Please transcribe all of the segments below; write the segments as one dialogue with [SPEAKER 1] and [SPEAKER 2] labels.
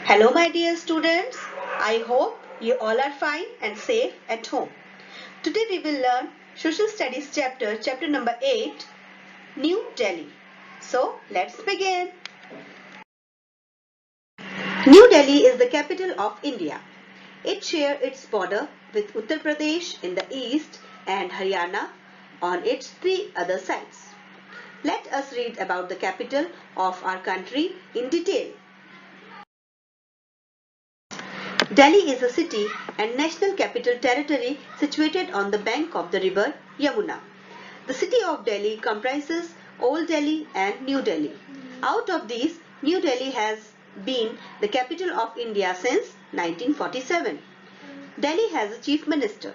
[SPEAKER 1] Hello my dear students, I hope you all are fine and safe at home. Today we will learn Social Studies chapter number 8, New Delhi. So let's begin. New Delhi is the capital of India. It shares its border with Uttar Pradesh in the east and Haryana on its three other sides. Let us read about the capital of our country in detail. Delhi is a city and national capital territory situated on the bank of the river Yamuna. The city of Delhi comprises Old Delhi and New Delhi. Out of these, New Delhi has been the capital of India since 1947. Delhi has a chief minister.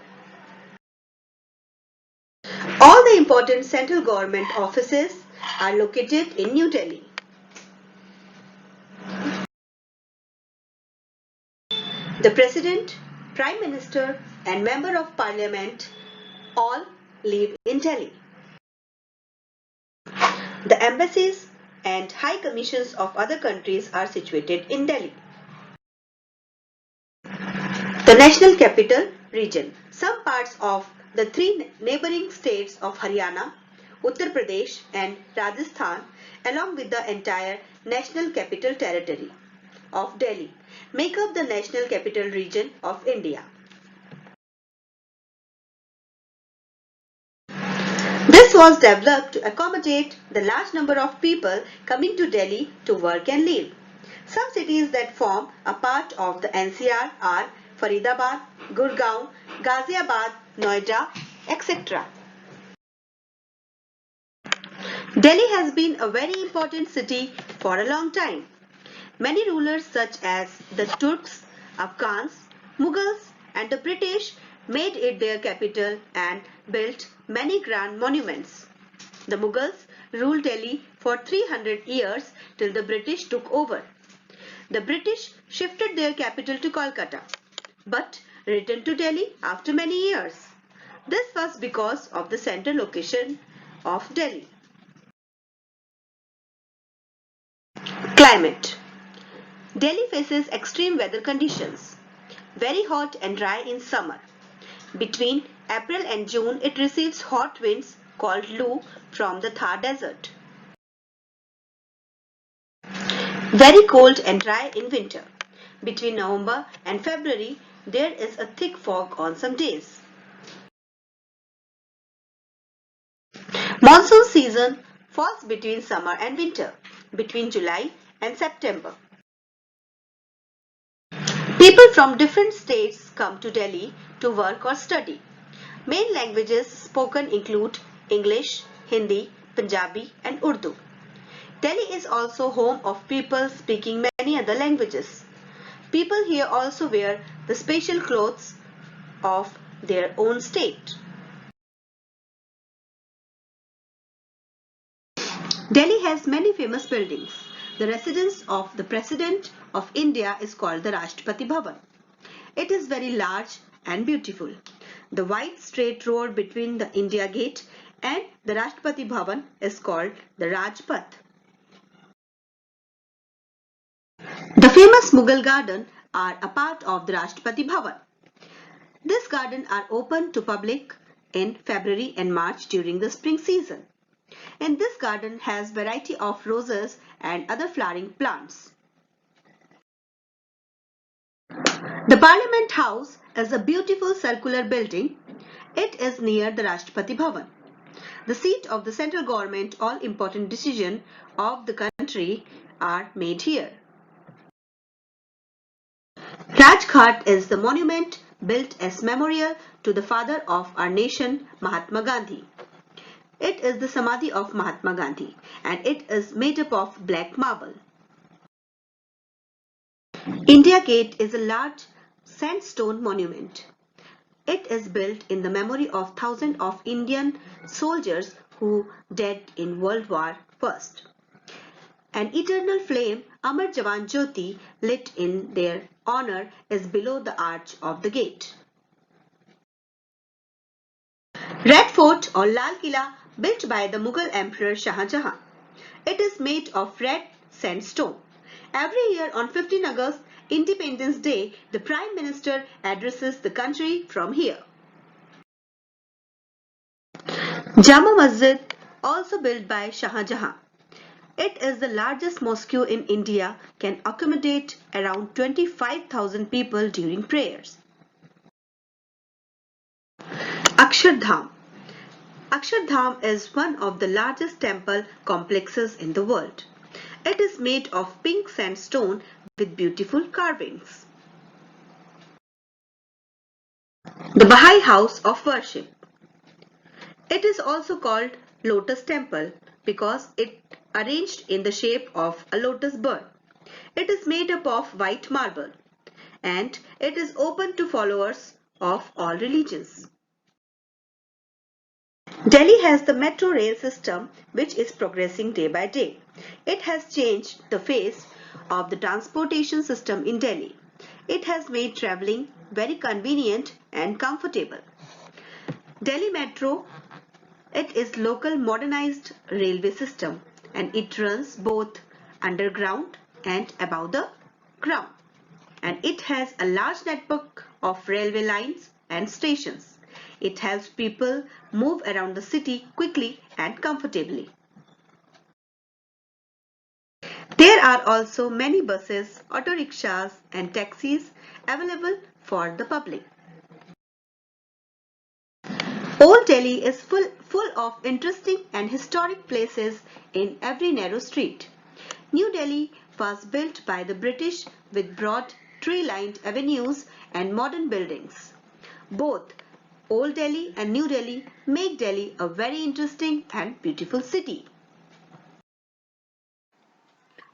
[SPEAKER 1] All the important central government offices are located in New Delhi. The President, Prime Minister and Member of Parliament all live in Delhi. The embassies and high commissions of other countries are situated in Delhi. The National Capital Region. Some parts of the three neighboring states of Haryana, Uttar Pradesh and Rajasthan along with the entire National Capital Territory of Delhi make up the National Capital Region of India. This was developed to accommodate the large number of people coming to Delhi to work and live. Some cities that form a part of the NCR are Faridabad, Gurgaon, Ghaziabad, Noida, etc. Delhi has been a very important city for a long time. Many rulers such as the Turks, Afghans, Mughals and the British made it their capital and built many grand monuments. The Mughals ruled Delhi for 300 years till the British took over. The British shifted their capital to Kolkata but returned to Delhi after many years. This was because of the central location of Delhi. Climate. Delhi faces extreme weather conditions. Very hot and dry in summer. Between April and June, it receives hot winds called Lu from the Thar Desert. Very cold and dry in winter. Between November and February, there is a thick fog on some days. Monsoon season falls between summer and winter, between July and September. People from different states come to Delhi to work or study. Main languages spoken include English, Hindi, Punjabi and Urdu. Delhi is also home of people speaking many other languages. People here also wear the special clothes of their own state. Delhi has many famous buildings. The residence of the President of India is called the Rashtrapati Bhavan. It is very large and beautiful. The wide straight road between the India Gate and the Rashtrapati Bhavan is called the Rajpath. The famous Mughal garden are a part of the Rashtrapati Bhavan. This garden are open to public in February and March during the spring season. And this garden has variety of roses and other flowering plants. The Parliament House is a beautiful circular building. It is near the Rashtrapati Bhavan. The seat of the central government. All important decisions of the country are made here. Rajghat is the monument built as memorial to the father of our nation, Mahatma Gandhi. It is the Samadhi of Mahatma Gandhi and it is made up of black marble. India Gate is a large sandstone monument. It is built in the memory of thousands of Indian soldiers who died in World War I. An eternal flame, Amar Jawan Jyoti, lit in their honor is below the arch of the gate. Red Fort or Lal Killa, built by the Mughal Emperor Shah Jahan. It is made of red sandstone. Every year on 15 August, Independence Day, the Prime Minister addresses the country from here. Jama Masjid, also built by Shah Jahan. It is the largest mosque in India, can accommodate around 25,000 people during prayers. Akshardham. Akshardham is one of the largest temple complexes in the world. It is made of pink sandstone with beautiful carvings. The Baha'i House of Worship. It is also called Lotus Temple because it arranged in the shape of a lotus bird. It is made up of white marble and it is open to followers of all religions. Delhi has the metro rail system which is progressing day by day. It has changed the face of the transportation system in Delhi. It has made travelling very convenient and comfortable. Delhi Metro, it is local modernized railway system and it runs both underground and above the ground. And it has a large network of railway lines and stations. It helps people move around the city quickly and comfortably. There are also many buses, auto rickshaws and taxis available for the public. Old Delhi is full of interesting and historic places in every narrow street. New Delhi was built by the British with broad tree-lined avenues and modern buildings. Both Old Delhi and New Delhi make Delhi a very interesting and beautiful city.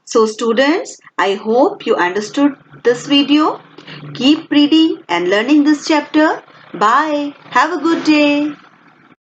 [SPEAKER 1] So students, I hope you understood this video. Keep reading and learning this chapter. Bye. Have a good day.